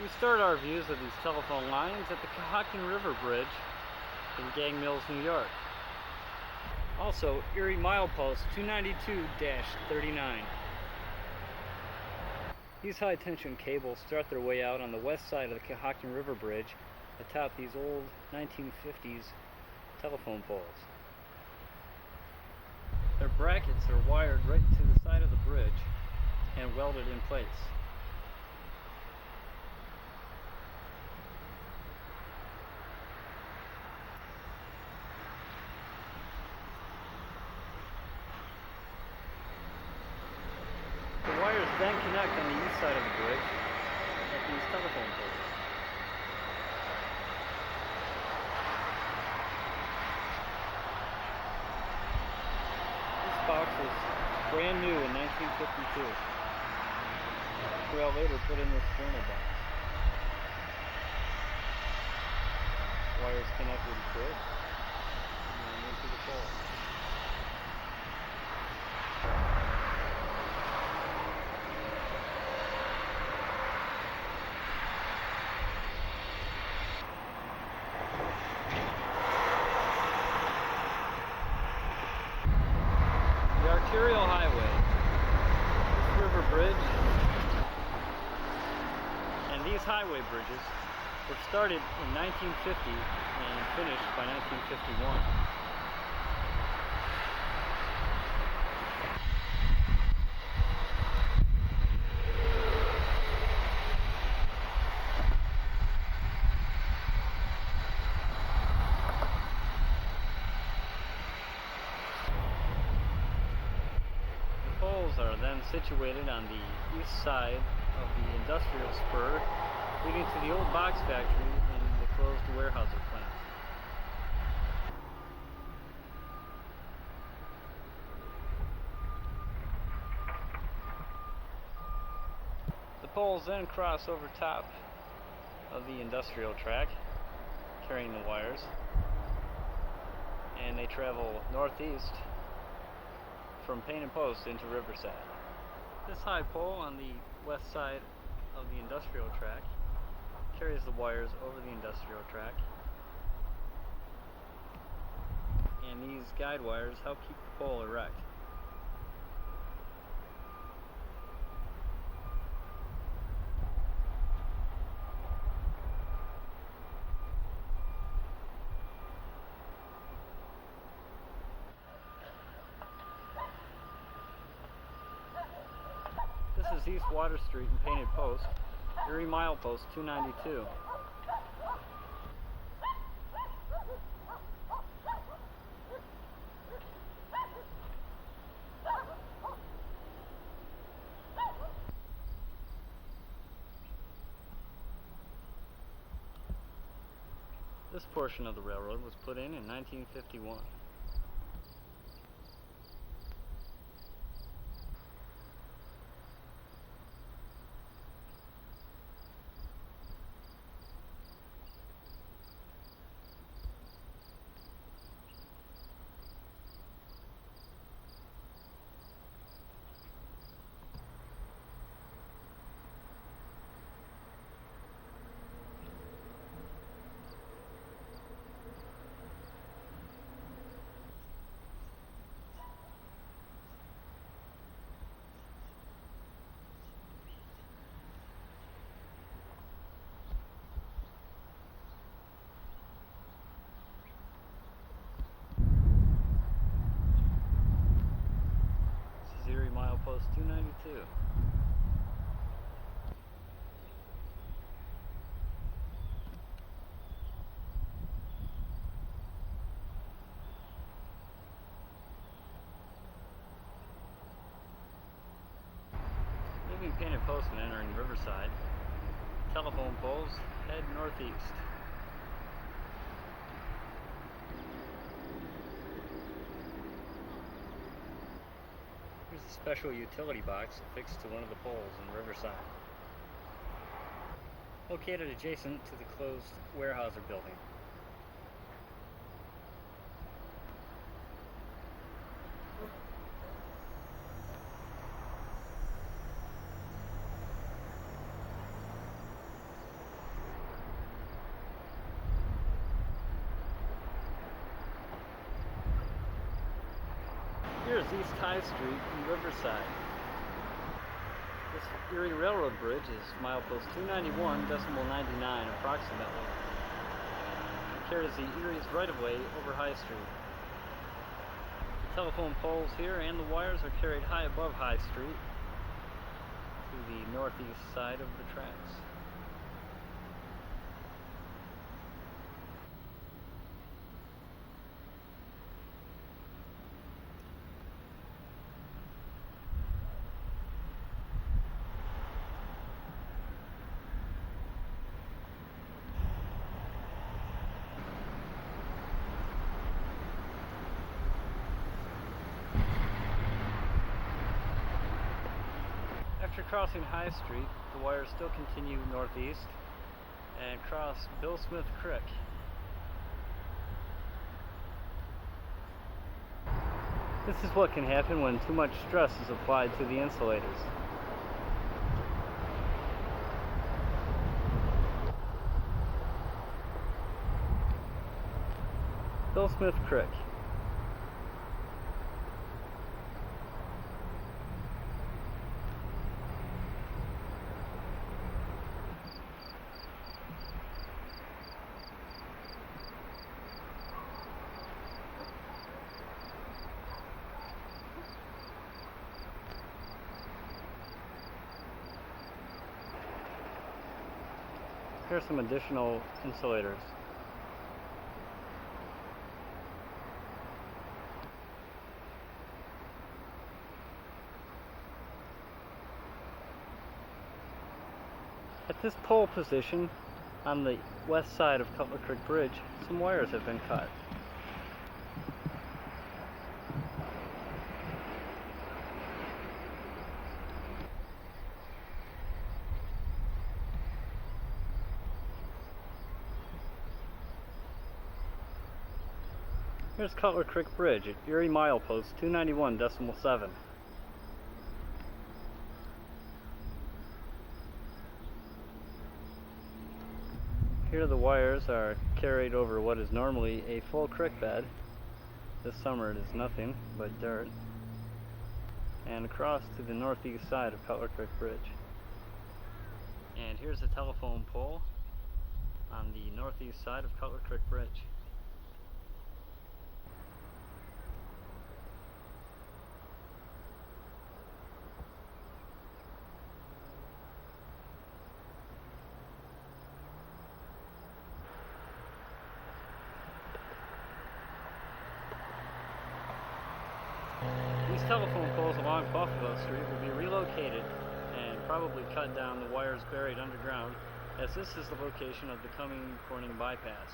We start our views of these telephone lines at the Cohocton River Bridge in Gang Mills, New York. Also, Erie milepost 292-39. These high-tension cables start their way out on the west side of the Cohocton River Bridge atop these old 1950s telephone poles. Their brackets are wired right to the side of the bridge and welded in place. The wires then connect on the east side of the bridge at these telephone poles. This box was brand new in 1952. Relo later put in this journal box. Wires connected to it and into the pole. Arterial highway, this river bridge, and these highway bridges were started in 1950 and finished by 1951. Are then situated on the east side of the industrial spur leading to the old box factory and the closed Weyerhaeuser plant. The poles then cross over top of the industrial track carrying the wires, and they travel northeast from Painted Post into Riverside. This high pole on the west side of the industrial track carries the wires over the industrial track, and these guide wires help keep the pole erect. This is East Water Street and Painted Post, Erie milepost 292. This portion of the railroad was put in 1951. Erie milepost 292. Leaving Painted Post and entering Riverside, telephone poles head northeast. Here's a special utility box affixed to one of the poles in Riverside, located adjacent to the closed Weyerhaeuser building. Here's East High Street in Riverside. This Erie Railroad Bridge is milepost 291.99 approximately. It carries the Erie's right-of-way over High Street. The telephone poles here and the wires are carried high above High Street to the northeast side of the tracks. After crossing High Street, the wires still continue northeast and cross Bill Smith Creek. This is what can happen when too much stress is applied to the insulators. Bill Smith Creek. Here's some additional insulators. At this pole position on the west side of Cutler Creek Bridge, some wires have been cut. Here's Cutler Creek Bridge at Erie milepost 291.7. Here the wires are carried over what is normally a full creek bed. This summer it is nothing but dirt. And across to the northeast side of Cutler Creek Bridge. And here's a telephone pole on the northeast side of Cutler Creek Bridge. These telephone poles along Buffalo Street will be relocated and probably cut down, the wires buried underground, as this is the location of the coming Corning bypass.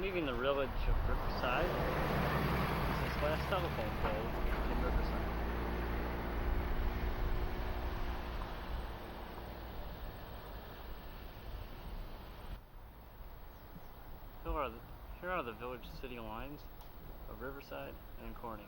Leaving the village of Riverside, this is last telephone pole in Riverside. Here are the village city lines of Riverside and Corning.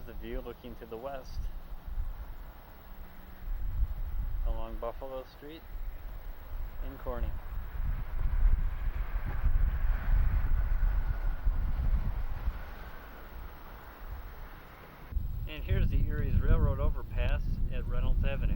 the view looking to the west along Buffalo Street in Corning. And here's the Erie's railroad overpass at Reynolds Avenue.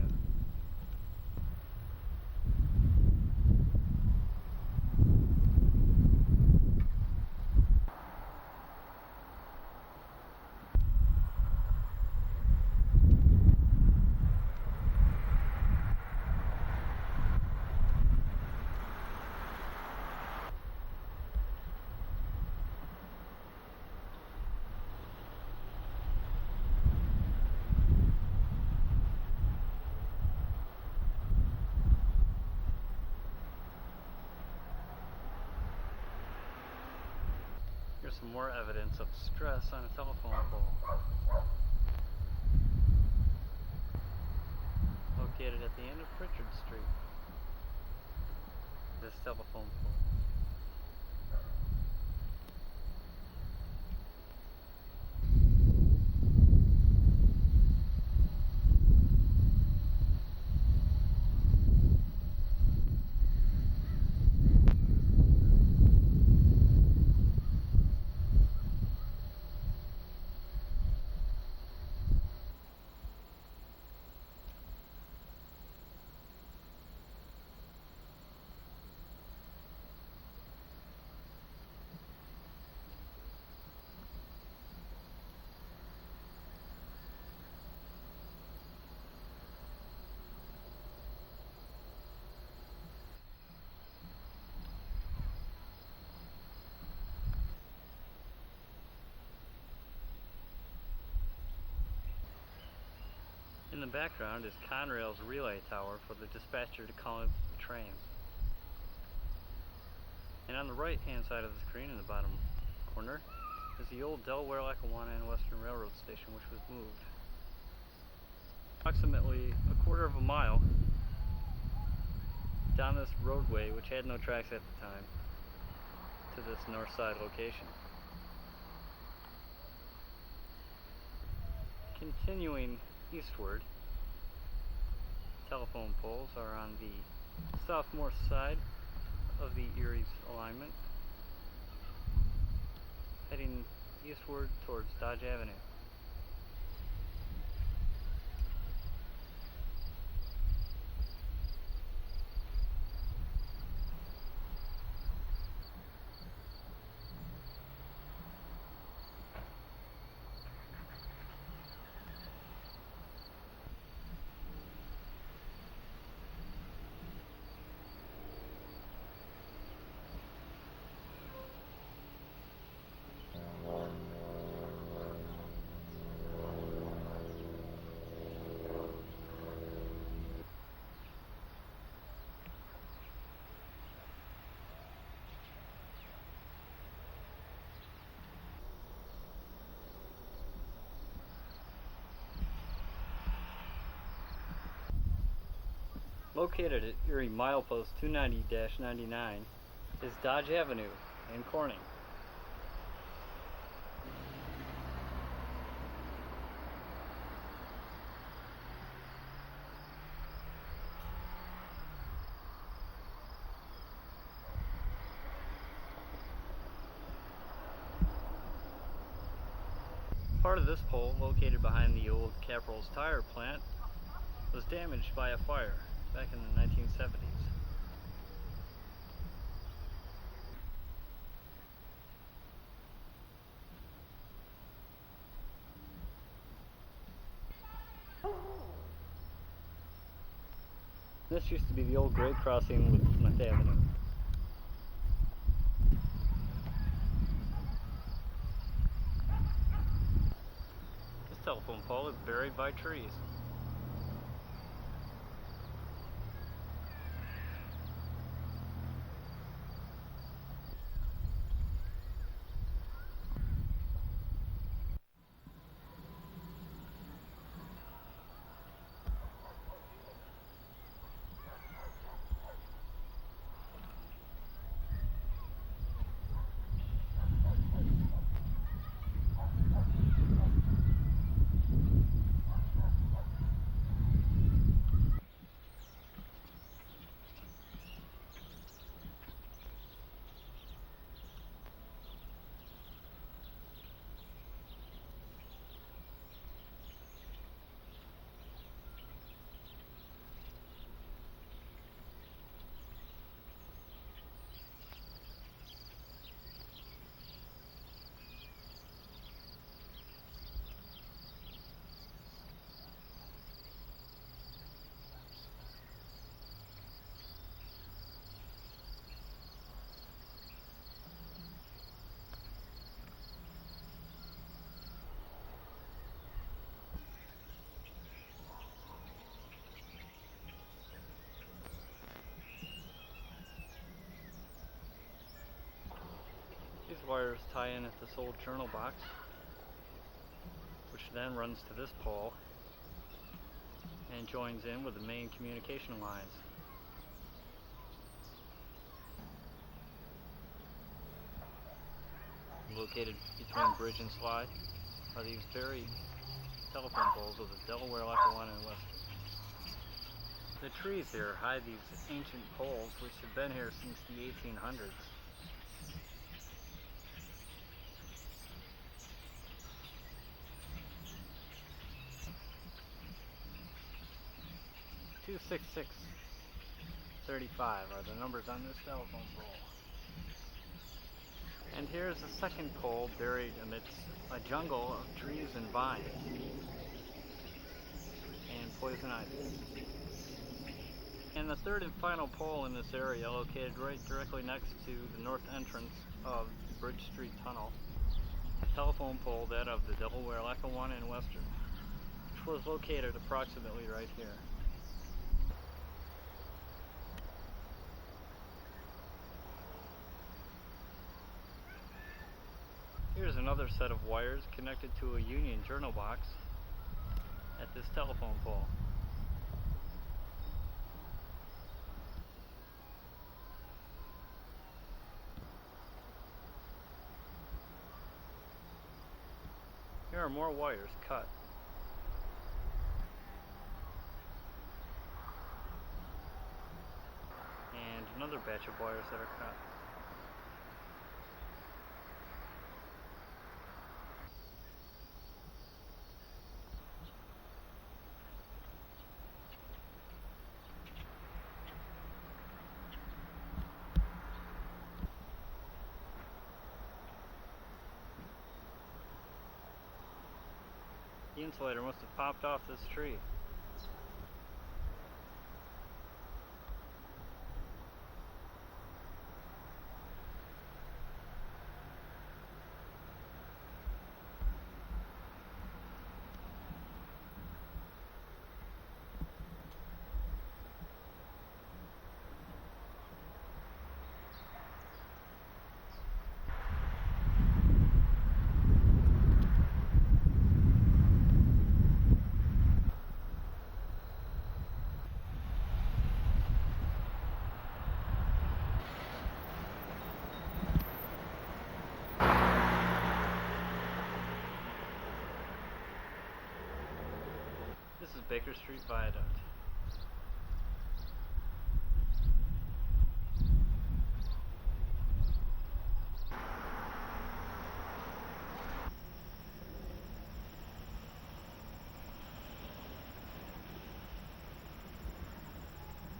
Here's some more evidence of stress on a telephone pole. Located at the end of Pritchard Street. This telephone pole. In the background is Conrail's relay tower for the dispatcher to call in the trains. And on the right hand side of the screen in the bottom corner is the old Delaware, Lackawanna and Western Railroad station, which was moved approximately a quarter of a mile down this roadway, which had no tracks at the time, to this north side location. Continuing eastward, telephone poles are on the southmost side of the Erie's alignment, heading eastward towards Dodge Avenue. Located at Erie milepost 290-99 is Dodge Avenue in Corning. Part of this pole, located behind the old Caprol's tire plant, was damaged by a fire back in the 1970s. This used to be the old grade crossing with Plymouth Avenue. This telephone pole is buried by trees. wires tie in at this old journal box, which then runs to this pole and joins in with the main communication lines. Located between bridge and slide are these buried telephone poles of the Delaware, Lackawanna, and Western. The trees here hide these ancient poles, which have been here since the 1800s. $266.35 are the numbers on this telephone pole. And here's the second pole buried amidst a jungle of trees and vines and poison ivy. And the third and final pole in this area, located right directly next to the north entrance of the Bridge Street Tunnel, a telephone pole, that of the Delaware, Lackawanna, and Western, which was located approximately right here. Here's another set of wires connected to a Union journal box at this telephone pole. Here are more wires cut. And another batch of wires that are cut. The insulator must have popped off this tree. This is Baker Street Viaduct.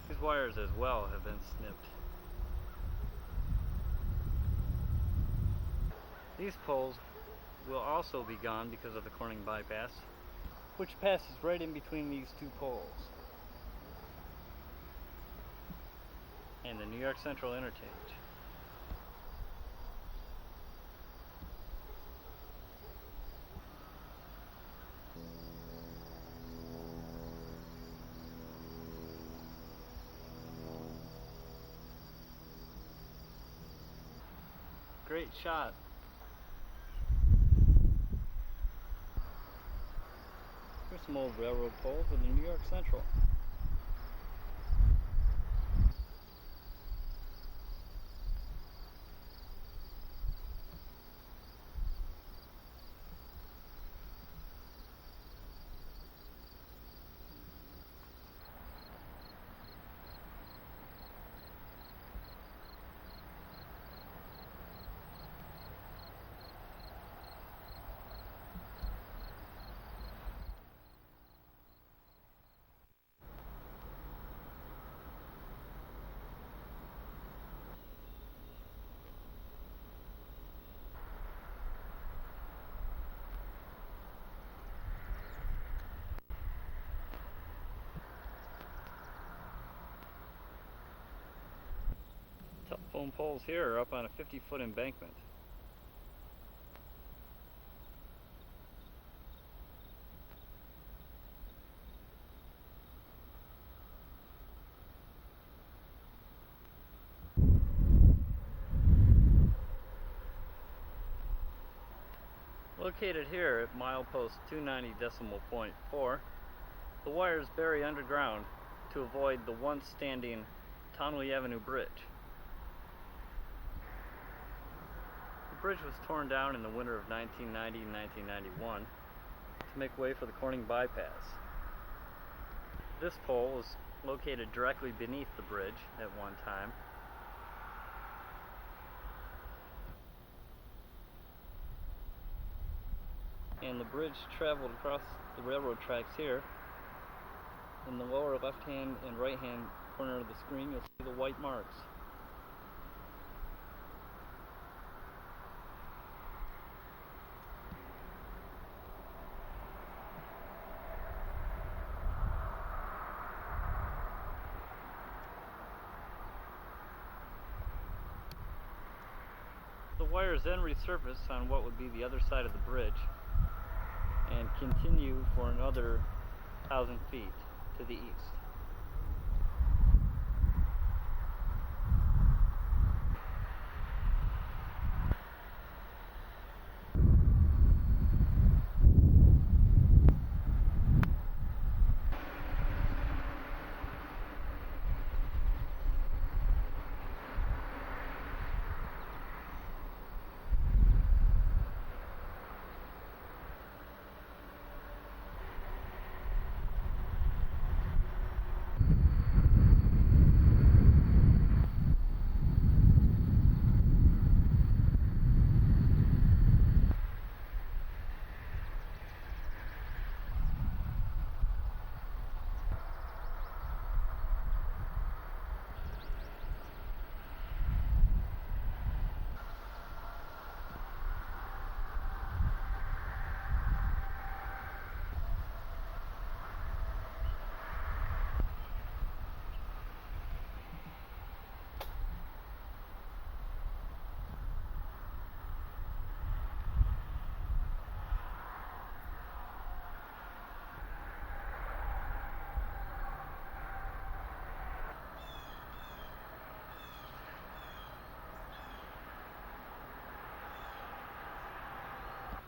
These wires as well have been snipped. These poles will also be gone because of the Corning bypass, which passes right in between these two poles and the New York Central interchange. Great shot. Here's some old railroad poles in the New York Central. Telephone poles here are up on a 50-foot embankment. Located here at milepost 290.4, the wires bury underground to avoid the once standing Tonley Avenue Bridge. The bridge was torn down in the winter of 1990 and 1991 to make way for the Corning bypass. This pole was located directly beneath the bridge at one time. And the bridge traveled across the railroad tracks here. In the lower left hand and right hand corner of the screen, you'll see the white marks. The wires then resurface on what would be the other side of the bridge and continue for another 1,000 feet to the east.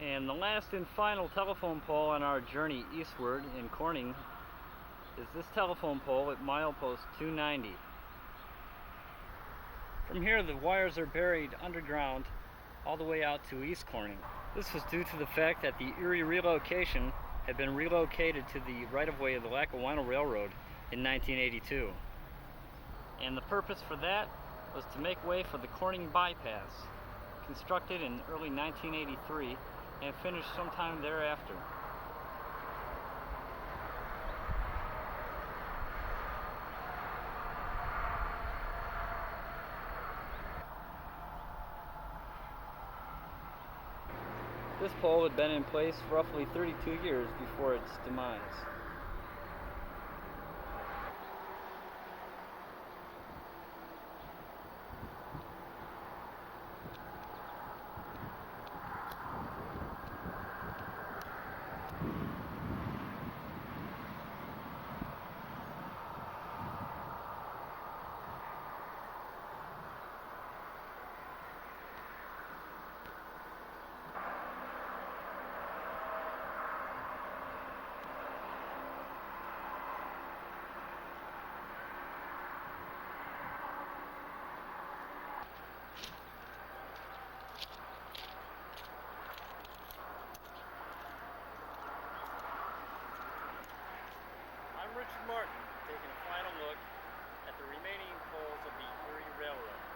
And the last and final telephone pole on our journey eastward in Corning is this telephone pole at milepost 290. From here, the wires are buried underground all the way out to East Corning. This was due to the fact that the Erie relocation had been relocated to the right-of-way of the Lackawanna Railroad in 1982. And the purpose for that was to make way for the Corning bypass, constructed in early 1983 and finished sometime thereafter. This pole had been in place for roughly 32 years before its demise. I'm Richard Martin, taking a final look at the remaining poles of the Erie Railroad.